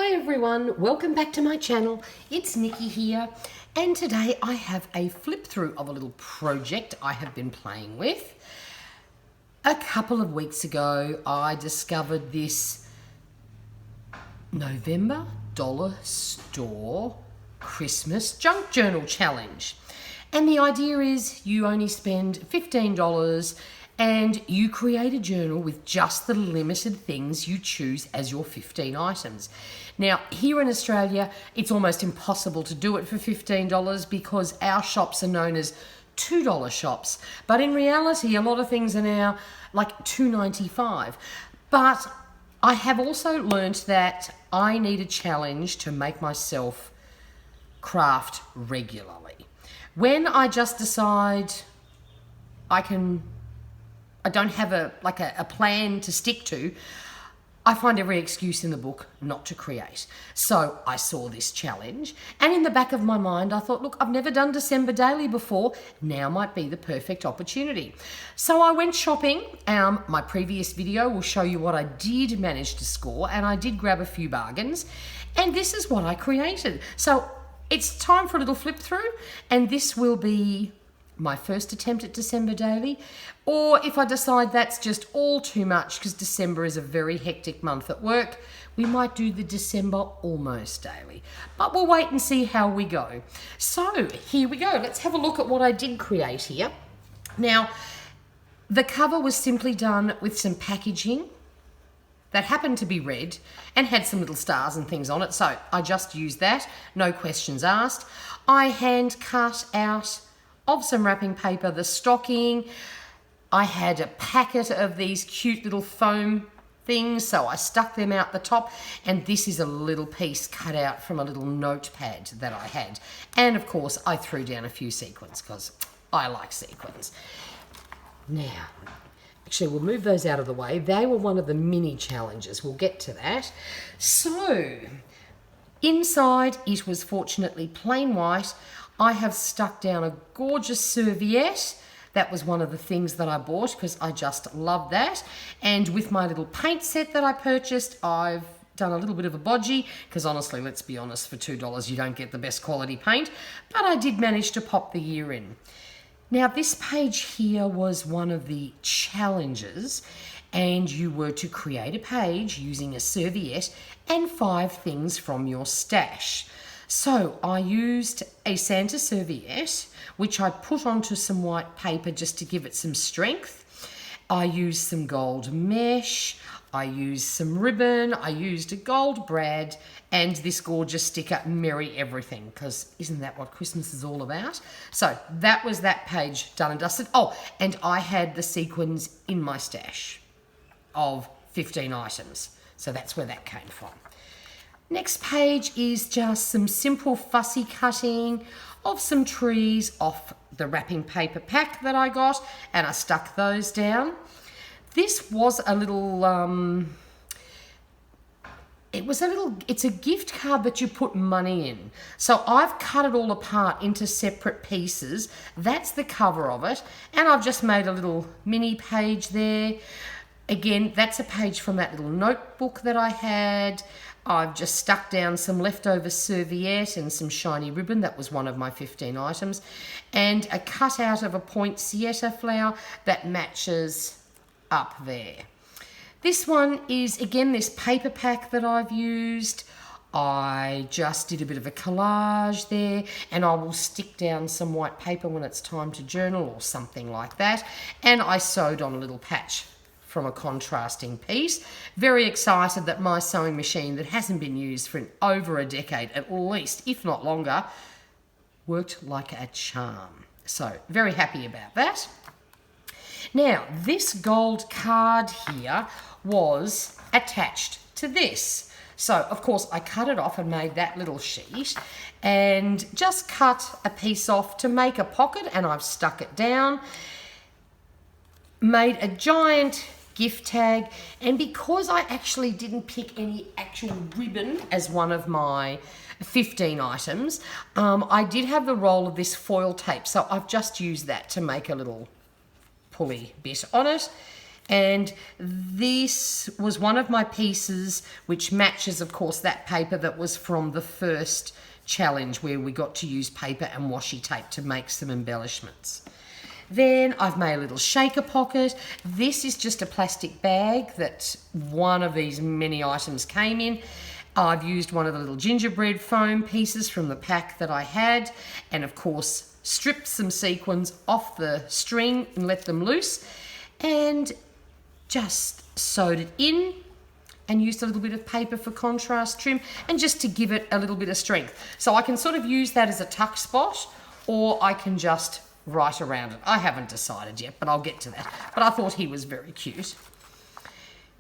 Hi everyone, welcome back to my channel. It's Nikki here, and today I have a flip through of a little project I have been playing with. A couple of weeks ago I discovered this November Dollar Store Christmas Junk Journal Challenge. And the idea is you only spend $15 and you create a journal with just the limited things you choose as your 15 items. Now, here in Australia, it's almost impossible to do it for $15 because our shops are known as $2 shops. But in reality, a lot of things are now like $2.95. But I have also learnt that I need a challenge to make myself craft regularly. When I just decide I don't have a plan to stick to, I find every excuse in the book not to create. So I saw this challenge, and in the back of my mind I thought, look, I've never done December Daily before, now might be the perfect opportunity. So I went shopping. My previous video will show you what I did manage to score, and I did grab a few bargains, and this is what I created. So it's time for a little flip through, and this will be my first attempt at December Daily, or if I decide that's just all too much because December is a very hectic month at work, we might do the December Almost Daily. But we'll wait and see how we go. So here we go. Let's have a look at what I did create here. Now, the cover was simply done with some packaging that happened to be red and had some little stars and things on it, so I just used that, no questions asked. I hand cut out of some wrapping paper the stocking. I had a packet of these cute little foam things, so I stuck them out the top, and this is a little piece cut out from a little notepad that I had. And of course I threw down a few sequins because I like sequins. Now, actually we'll move those out of the way. They were one of the mini challenges, we'll get to that. So inside it was fortunately plain white. I have stuck down a gorgeous serviette. That was one of the things that I bought because I just love that. And with my little paint set that I purchased, I've done a little bit of a bodgy because honestly, let's be honest, for $2 you don't get the best quality paint, but I did manage to pop the year in. Now this page here was one of the challenges, and you were to create a page using a serviette and 5 things from your stash. So I used a Santa serviette, which I put onto some white paper just to give it some strength. I used some gold mesh, I used some ribbon, I used a gold brad, and this gorgeous sticker, Merry Everything, because isn't that what Christmas is all about? So that was that page done and dusted. Oh, and I had the sequins in my stash of 15 items. So that's where that came from. Next page is just some simple fussy cutting of some trees off the wrapping paper pack that I got, and I stuck those down. This was a little, it's a gift card that you put money in. So I've cut it all apart into separate pieces. That's the cover of it, and I've just made a little mini page there. Again, that's a page from that little notebook that I had. I've just stuck down some leftover serviette and some shiny ribbon. That was one of my 15 items. And a cutout of a poinsettia flower that matches up there. This one is, again, this paper pack that I've used. I just did a bit of a collage there, and I will stick down some white paper when it's time to journal or something like that. And I sewed on a little patch from a contrasting piece. Very excited that my sewing machine that hasn't been used for over a decade at least, if not longer, worked like a charm. So very happy about that. Now this gold card here was attached to this. So of course I cut it off and made that little sheet and just cut a piece off to make a pocket, and I've stuck it down, made a giant gift tag, and because I actually didn't pick any actual ribbon as one of my 15 items, I did have the roll of this foil tape, so I've just used that to make a little pulley bit on it. And this was one of my pieces which matches, of course, that paper that was from the first challenge where we got to use paper and washi tape to make some embellishments. Then I've made a little shaker pocket. This is just a plastic bag that one of these many items came in. I've used one of the little gingerbread foam pieces from the pack that I had, and of course stripped some sequins off the string and let them loose, and just sewed it in and used a little bit of paper for contrast trim and just to give it a little bit of strength. So I can sort of use that as a tuck spot, or I can just write around it. I haven't decided yet, but I'll get to that. But I thought he was very cute.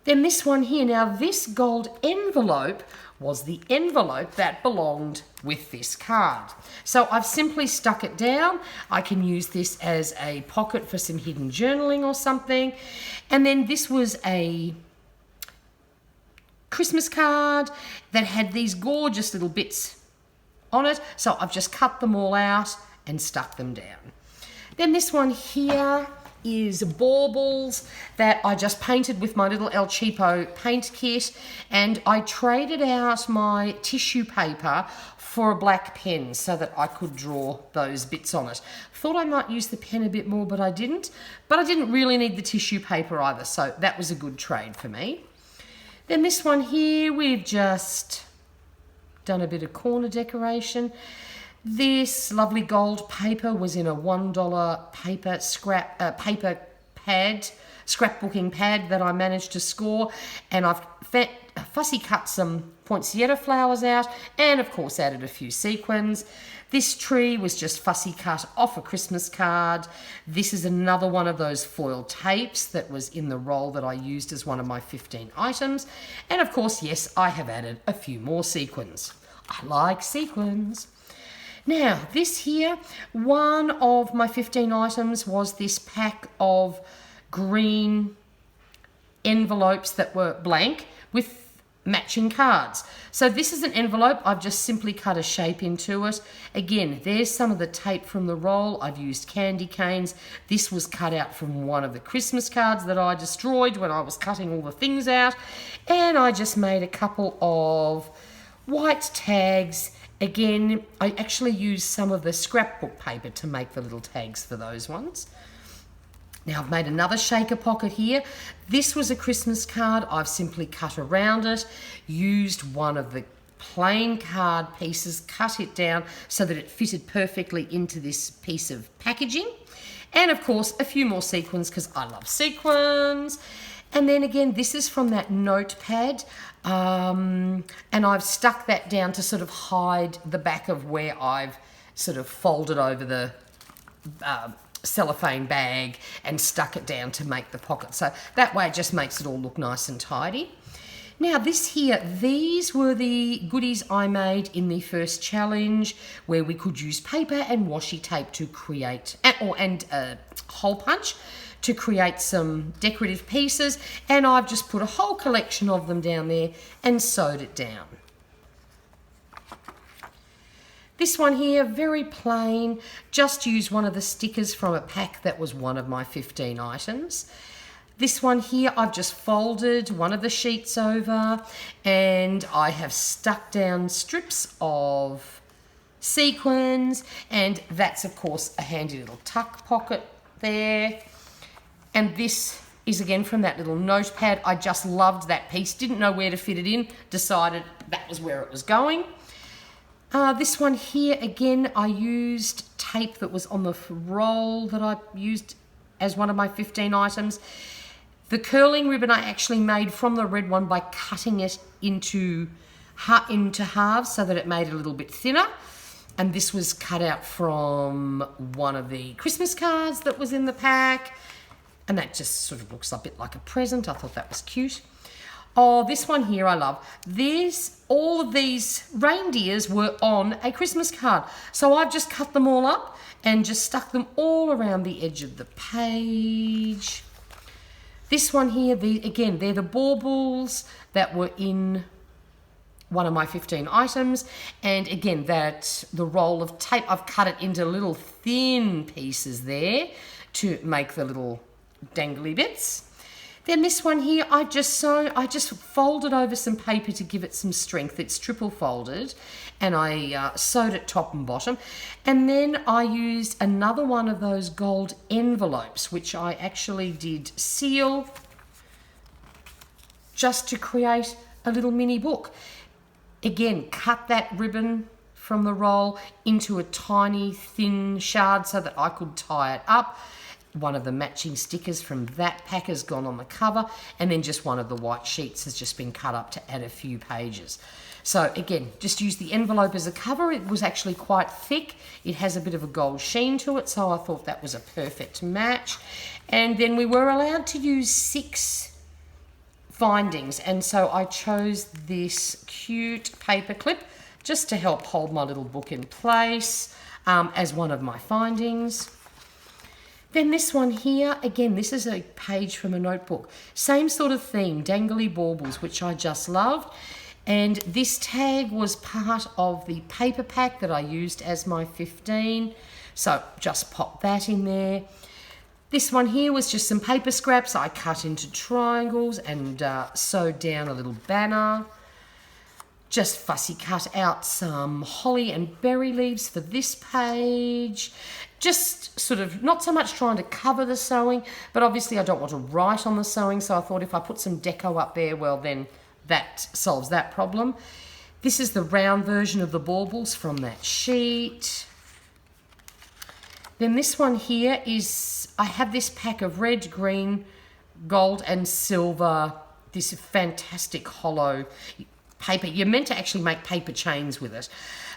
Then this one here, now this gold envelope was the envelope that belonged with this card. So I've simply stuck it down. I can use this as a pocket for some hidden journaling or something. And then this was a Christmas card that had these gorgeous little bits on it. So I've just cut them all out and stuck them down. Then this one here is baubles that I just painted with my little El Cheapo paint kit, and I traded out my tissue paper for a black pen so that I could draw those bits on it. Thought I might use the pen a bit more, but I didn't. But I didn't really need the tissue paper either, so that was a good trade for me. Then this one here, we've just done a bit of corner decoration. This lovely gold paper was in a $1 paper pad, scrapbooking pad that I managed to score, and I've fussy cut some poinsettia flowers out and of course added a few sequins. This tree was just fussy cut off a Christmas card. This is another one of those foil tapes that was in the roll that I used as one of my 15 items. And of course, yes, I have added a few more sequins. I like sequins. Now, this here, one of my 15 items was this pack of green envelopes that were blank with matching cards. So this is an envelope. I've just simply cut a shape into it. Again, there's some of the tape from the roll. I've used candy canes. This was cut out from one of the Christmas cards that I destroyed when I was cutting all the things out. And I just made a couple of white tags. Again, I actually used some of the scrapbook paper to make the little tags for those ones. Now I've made another shaker pocket here. This was a Christmas card. I've simply cut around it, used one of the plain card pieces, cut it down so that it fitted perfectly into this piece of packaging. And of course, a few more sequins because I love sequins. And then again, this is from that notepad. And I've stuck that down to sort of hide the back of where I've sort of folded over the cellophane bag and stuck it down to make the pocket. So that way it just makes it all look nice and tidy. Now this here, these were the goodies I made in the first challenge where we could use paper and washi tape to create, and hole punch to create some decorative pieces, and I've just put a whole collection of them down there and sewed it down. This one here, very plain, just used one of the stickers from a pack that was one of my 15 items. This one here, I've just folded one of the sheets over and I have stuck down strips of sequins, and that's of course a handy little tuck pocket there. And this is again from that little notepad. I just loved that piece, didn't know where to fit it in, decided that was where it was going. This one here, again, I used tape that was on the roll that I used as one of my 15 items. The curling ribbon I actually made from the red one by cutting it into halves so that it made it a little bit thinner. And this was cut out from one of the Christmas cards that was in the pack. And that just sort of looks a bit like a present. I thought that was cute. Oh, this one here I love. All of these reindeers were on a Christmas card. So I've just cut them all up and just stuck them all around the edge of the page. This one here, again, they're the baubles that were in one of my 15 items. And again, the roll of tape, I've cut it into little thin pieces there to make the little dangly bits. Then this one here, I just folded over some paper to give it some strength. It's triple folded, and I sewed it top and bottom. And then I used another one of those gold envelopes, which I actually did seal, just to create a little mini book. Again, cut that ribbon from the roll into a tiny thin shard so that I could tie it up. One of the matching stickers from that pack has gone on the cover, and then just one of the white sheets has just been cut up to add a few pages. So again, just use the envelope as a cover. It was actually quite thick. It has a bit of a gold sheen to it, so I thought that was a perfect match. And then we were allowed to use 6 findings, and so I chose this cute paper clip just to help hold my little book in place as one of my findings. Then this one here, again, this is a page from a notebook. Same sort of theme, dangly baubles, which I just loved. And this tag was part of the paper pack that I used as my 15. So just pop that in there. This one here was just some paper scraps I cut into triangles and sewed down a little banner. Just fussy cut out some holly and berry leaves for this page. Just sort of not so much trying to cover the sewing, but obviously I don't want to write on the sewing, so I thought if I put some deco up there, well then that solves that problem. This is the round version of the baubles from that sheet. Then this one here is, I have this pack of red, green, gold and silver, this fantastic hollow paper. You're meant to actually make paper chains with it.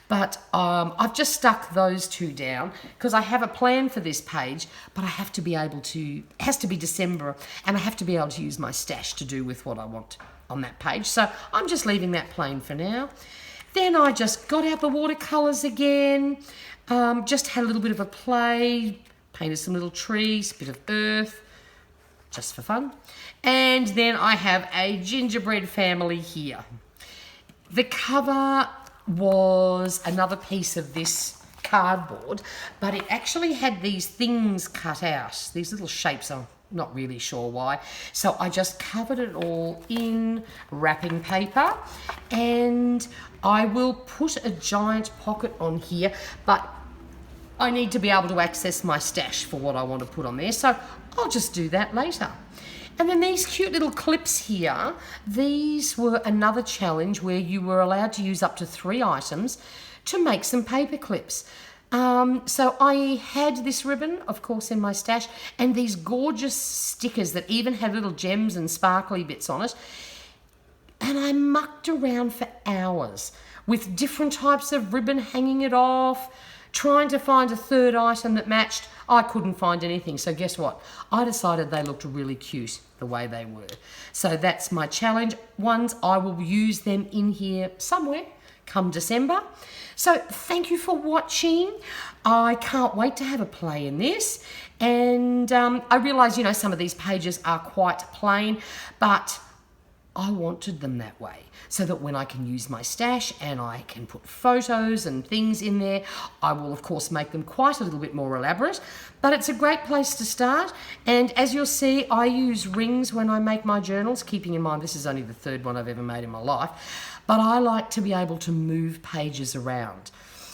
But I've just stuck those 2 down because I have a plan for this page, but I have to be able to, it has to be December, and I have to be able to use my stash to do with what I want on that page. So I'm just leaving that plain for now. Then I just got out the watercolours again, just had a little bit of a play, painted some little trees, bit of earth, just for fun. And then I have a gingerbread family here. The cover was another piece of this cardboard, but it actually had these things cut out, these little shapes. I'm not really sure why. So I just covered it all in wrapping paper, and I will put a giant pocket on here, but I need to be able to access my stash for what I want to put on there, so I'll just do that later. And then these cute little clips here, these were another challenge where you were allowed to use up to 3 items to make some paper clips. So I had this ribbon, of course, in my stash, and these gorgeous stickers that even had little gems and sparkly bits on it. And I mucked around for hours with different types of ribbon, hanging it off, trying to find a 3rd item that matched. I couldn't find anything, so guess what? I decided they looked really cute the way they were. So that's my challenge ones. I will use them in here somewhere come December. So thank you for watching. I can't wait to have a play in this. And I realise, you know, some of these pages are quite plain, but I wanted them that way so that when I can use my stash and I can put photos and things in there, I will of course make them quite a little bit more elaborate, but it's a great place to start. And as you'll see, I use rings when I make my journals, keeping in mind this is only the 3rd one I've ever made in my life, but I like to be able to move pages around.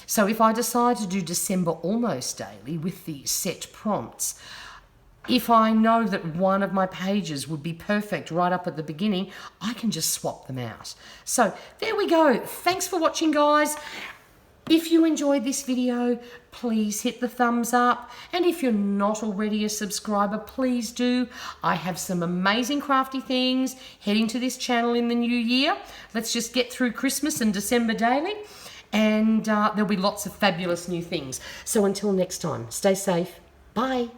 So if I decide to do December almost daily with the set prompts, if I know that one of my pages would be perfect right up at the beginning, I can just swap them out. So there we go. Thanks for watching, guys. If you enjoyed this video, please hit the thumbs up. And if you're not already a subscriber, please do. I have some amazing crafty things heading to this channel in the new year. Let's just get through Christmas and December daily. And there'll be lots of fabulous new things. So until next time, stay safe. Bye.